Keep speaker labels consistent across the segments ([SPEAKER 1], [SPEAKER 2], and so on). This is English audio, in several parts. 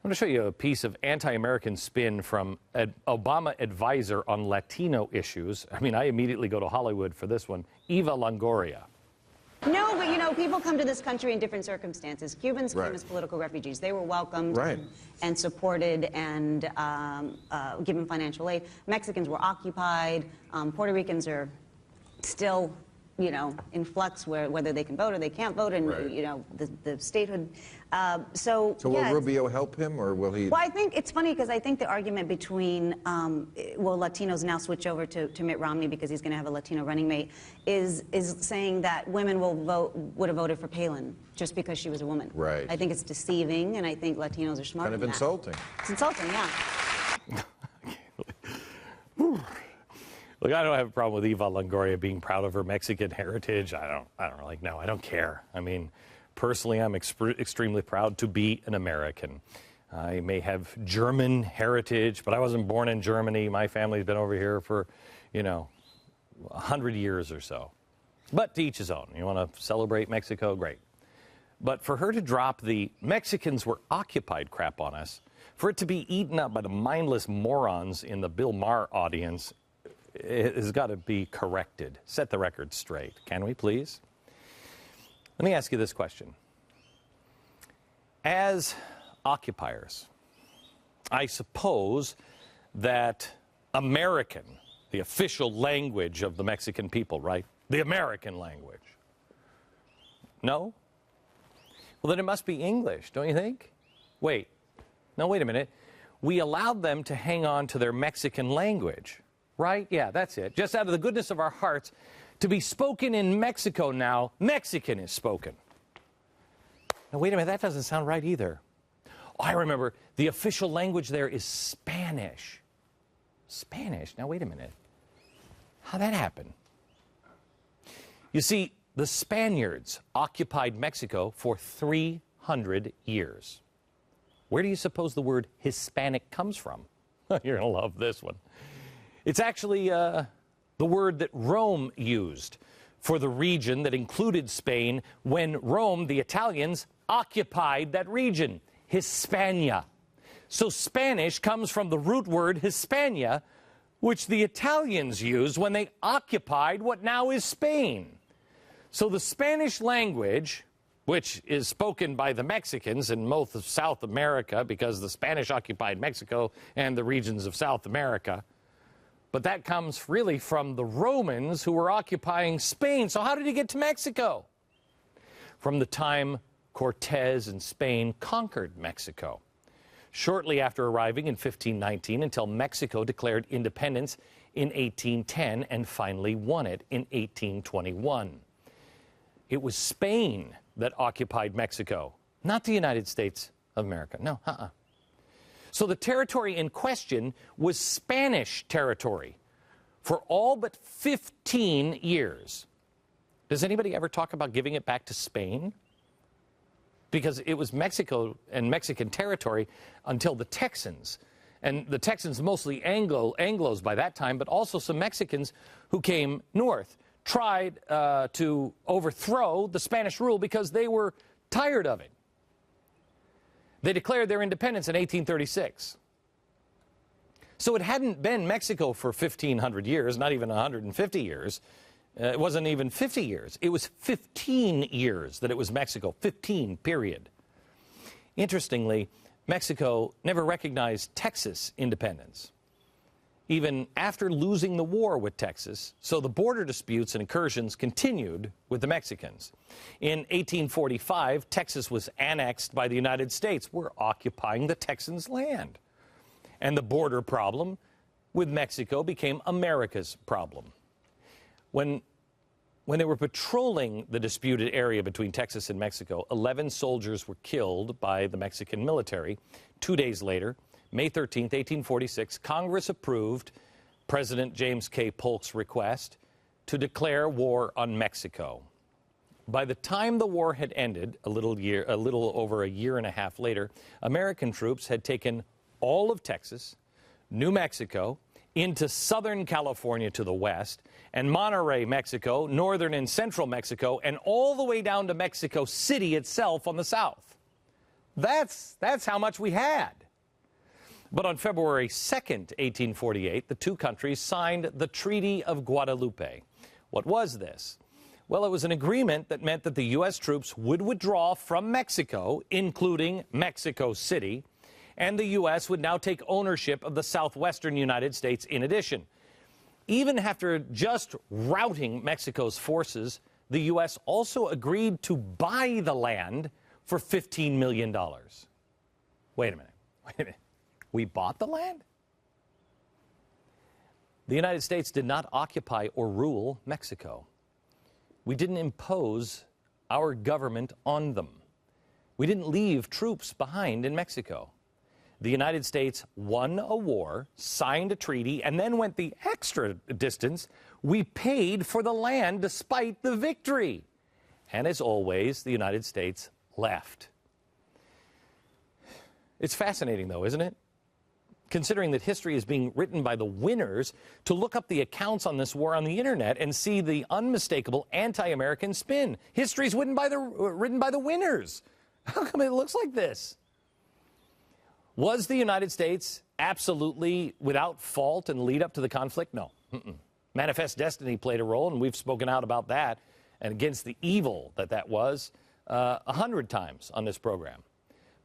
[SPEAKER 1] I'm going to show you a piece of anti-American spin from an Obama advisor on Latino issues. I mean, I immediately go to Hollywood for this one. Eva Longoria.
[SPEAKER 2] No, but you know, people come to this country in different circumstances. Cubans came as political refugees. They were welcomed and supported and given financial aid. Mexicans were occupied. Puerto Ricans are still, you know, in flux whether they can vote or they can't vote, and you know, the statehood. So
[SPEAKER 3] will Rubio help him, or will he?
[SPEAKER 2] Well, I think it's funny because I think the argument between will Latinos now switch over to Mitt Romney because he's going to have a Latino running mate is saying that women would have voted for Palin just because she was a woman.
[SPEAKER 3] Right.
[SPEAKER 2] I think it's deceiving, and I think Latinos are smart.
[SPEAKER 3] Kind of insulting.
[SPEAKER 2] It's insulting, yeah.
[SPEAKER 1] Look, I don't have a problem with Eva Longoria being proud of her Mexican heritage. I don't really know. I don't care. I mean, personally, I'm extremely proud to be an American. I may have German heritage, but I wasn't born in Germany. My family's been over here for, you know, 100 years or so. But to each his own. You want to celebrate Mexico? Great. But for her to drop the Mexicans were occupied crap on us, for it to be eaten up by the mindless morons in the Bill Maher audience, it has got to be corrected. Set the record straight. Can we, please? Let me ask you this question. As occupiers, I suppose that American, the official language of the Mexican people, right? The American language. No? Well, then it must be English, don't you think? Wait. No, wait a minute. We allowed them to hang on to their Mexican language. Right? Yeah, that's it. Just out of the goodness of our hearts, to be spoken in Mexico now, Mexican is spoken. Now, wait a minute, that doesn't sound right either. Oh, I remember, the official language there is Spanish. Spanish? Now, wait a minute. How'd that happen? You see, the Spaniards occupied Mexico for 300 years. Where do you suppose the word Hispanic comes from? You're going to love this one. It's actually the word that Rome used for the region that included Spain when Rome, the Italians, occupied that region, Hispania. So Spanish comes from the root word Hispania, which the Italians used when they occupied what now is Spain. So the Spanish language, which is spoken by the Mexicans in most of South America, because the Spanish occupied Mexico and the regions of South America, but that comes really from the Romans who were occupying Spain. So how did he get to Mexico? From the time Cortez and Spain conquered Mexico. Shortly after arriving in 1519 until Mexico declared independence in 1810 and finally won it in 1821. It was Spain that occupied Mexico, not the United States of America. No, So the territory in question was Spanish territory for all but 15 years. Does anybody ever talk about giving it back to Spain? Because it was Mexico and Mexican territory until the Texans. And the Texans, mostly Anglos by that time, but also some Mexicans who came north, tried to overthrow the Spanish rule because they were tired of it. They declared their independence in 1836. So it hadn't been Mexico for 1,500 years, not even 150 years. It wasn't even 50 years. It was 15 years that it was Mexico, 15, period. Interestingly, Mexico never recognized Texas independence, even after losing the war with Texas. So the border disputes and incursions continued with the Mexicans. In 1845, Texas was annexed by the United States. We're occupying the Texans' land. And the border problem with Mexico became America's problem. When they were patrolling the disputed area between Texas and Mexico, 11 soldiers were killed by the Mexican military. 2 days later, May 13, 1846, Congress approved President James K. Polk's request to declare war on Mexico. By the time the war had ended, a little over a year and a half later, American troops had taken all of Texas, New Mexico, into southern California to the west, and Monterrey, Mexico, northern and central Mexico, and all the way down to Mexico City itself on the south. That's how much we had. But on February 2nd, 1848, the two countries signed the Treaty of Guadalupe. What was this? Well, it was an agreement that meant that the U.S. troops would withdraw from Mexico, including Mexico City, and the U.S. would now take ownership of the southwestern United States in addition. Even after just routing Mexico's forces, the U.S. also agreed to buy the land for $15 million. Wait a minute. We bought the land? The United States did not occupy or rule Mexico. We didn't impose our government on them. We didn't leave troops behind in Mexico. The United States won a war, signed a treaty, and then went the extra distance. We paid for the land despite the victory. And as always, the United States left. It's fascinating, though, isn't it? Considering that history is being written by the winners, to look up the accounts on this war on the internet and see the unmistakable anti-American spin. History is written by the winners. How come it looks like this? Was the United States absolutely without fault in the lead up to the conflict? No. Manifest destiny played a role, and we've spoken out about that and against the evil that was 100 times on this program.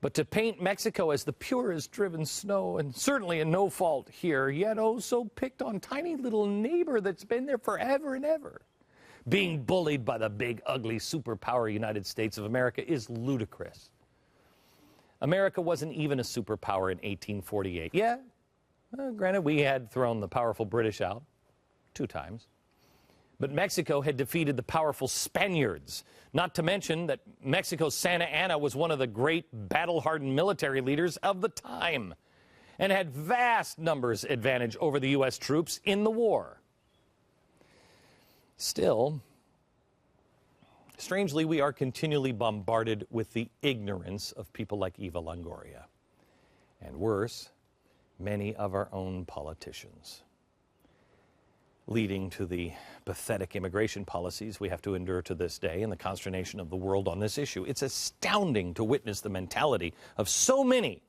[SPEAKER 1] But to paint Mexico as the purest driven snow, and certainly in no fault here, yet oh so picked on tiny little neighbor that's been there forever and ever, being bullied by the big, ugly superpower United States of America is ludicrous. America wasn't even a superpower in 1848. Yeah, granted, we had thrown the powerful British out 2 times. But Mexico had defeated the powerful Spaniards, not to mention that Mexico's Santa Anna was one of the great battle-hardened military leaders of the time and had vast numbers advantage over the U.S. troops in the war. Still, strangely, we are continually bombarded with the ignorance of people like Eva Longoria. And worse, many of our own politicians, leading to the pathetic immigration policies we have to endure to this day and the consternation of the world on this issue. It's astounding to witness the mentality of so many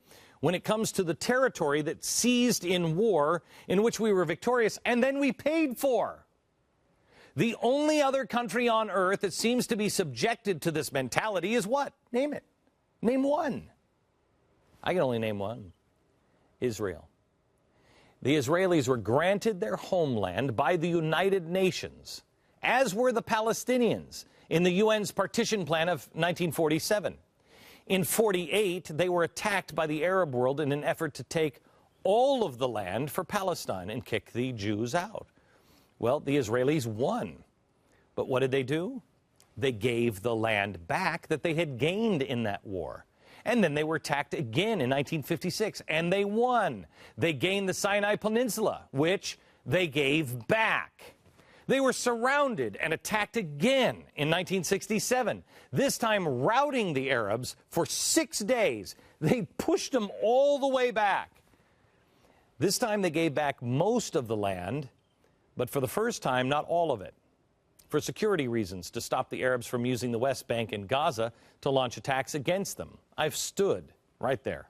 [SPEAKER 1] when it comes to the territory that seized in war, in which we were victorious and then we paid for. The only other country on earth that seems to be subjected to this mentality is what? Name it. Name one. I can only name one. Israel. The Israelis were granted their homeland by the United Nations, as were the Palestinians in the UN's partition plan of 1947. In 48, they were attacked by the Arab world in an effort to take all of the land for Palestine and kick the Jews out. Well, the Israelis won. But what did they do? They gave the land back that they had gained in that war. And then they were attacked again in 1956, and they won. They gained the Sinai Peninsula, which they gave back. They were surrounded and attacked again in 1967, this time routing the Arabs for 6 days. They pushed them all the way back. This time they gave back most of the land, but for the first time, not all of it, for security reasons, to stop the Arabs from using the West Bank and Gaza to launch attacks against them. I've stood right there.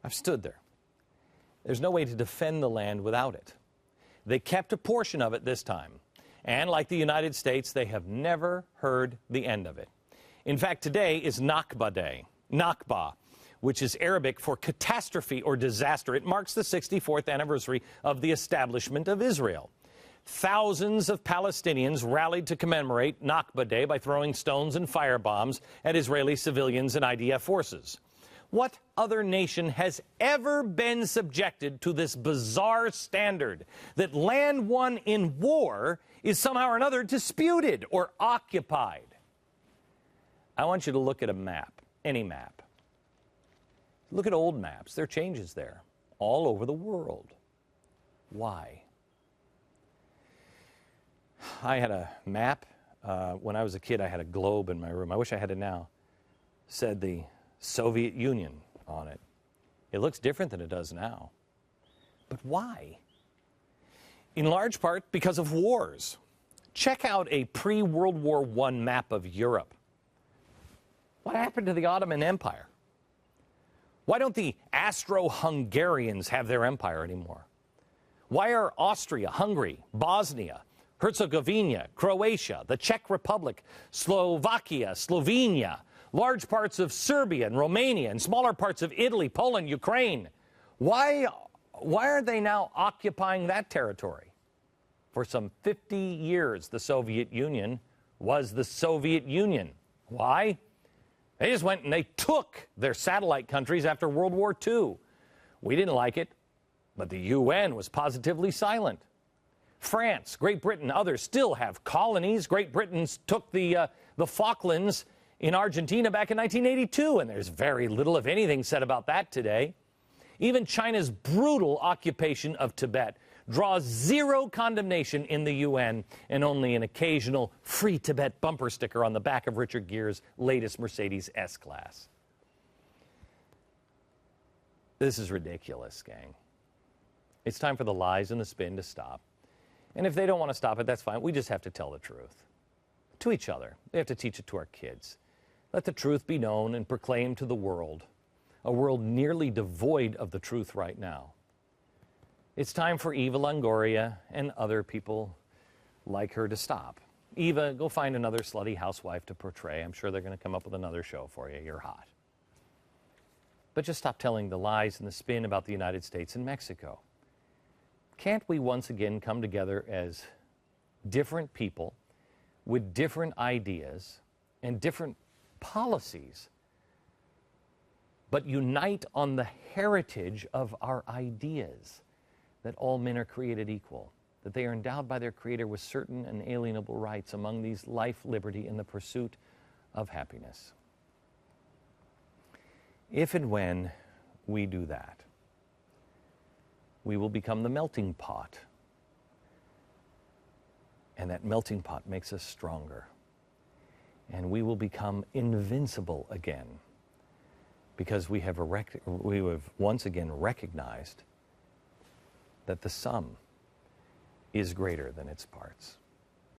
[SPEAKER 1] I've stood there. There's no way to defend the land without it. They kept a portion of it this time. And like the United States, they have never heard the end of it. In fact, today is Nakba Day, Nakba, which is Arabic for catastrophe or disaster. It marks the 64th anniversary of the establishment of Israel. Thousands of Palestinians rallied to commemorate Nakba Day by throwing stones and firebombs at Israeli civilians and IDF forces. What other nation has ever been subjected to this bizarre standard that land won in war is somehow or another disputed or occupied? I want you to look at a map, any map. Look at old maps. There are changes there all over the world. Why? I had a map. When I was a kid, I had a globe in my room. I wish I had it now. It said the Soviet Union on it. It looks different than it does now. But why? In large part because of wars. Check out a pre-World War I map of Europe. What happened to the Ottoman Empire? Why don't the Austro-Hungarians have their empire anymore? Why are Austria, Hungary, Bosnia, Herzegovina, Croatia, the Czech Republic, Slovakia, Slovenia, large parts of Serbia and Romania, and smaller parts of Italy, Poland, Ukraine, why are they now occupying that territory? For some 50 years, the Soviet Union was the Soviet Union. Why? They just went and they took their satellite countries after World War II. We didn't like it, but the UN was positively silent. France, Great Britain, others still have colonies. Great Britain took the Falklands in Argentina back in 1982, and there's very little, if anything, said about that today. Even China's brutal occupation of Tibet draws zero condemnation in the UN and only an occasional Free Tibet bumper sticker on the back of Richard Gere's latest Mercedes S-Class. This is ridiculous, gang. It's time for the lies and the spin to stop. And if they don't want to stop it, that's fine. We just have to tell the truth. To each other. We have to teach it to our kids. Let the truth be known and proclaimed to the world. A world nearly devoid of the truth right now. It's time for Eva Longoria and other people like her to stop. Eva, go find another slutty housewife to portray. I'm sure they're going to come up with another show for you. You're hot. But just stop telling the lies and the spin about the United States and Mexico. Can't we once again come together as different people with different ideas and different policies, but unite on the heritage of our ideas, that all men are created equal, that they are endowed by their Creator with certain inalienable rights, among these life, liberty, and the pursuit of happiness. If and when we do that, we will become the melting pot. And that melting pot makes us stronger. And we will become invincible again, because we have once again recognized that the sum is greater than its parts.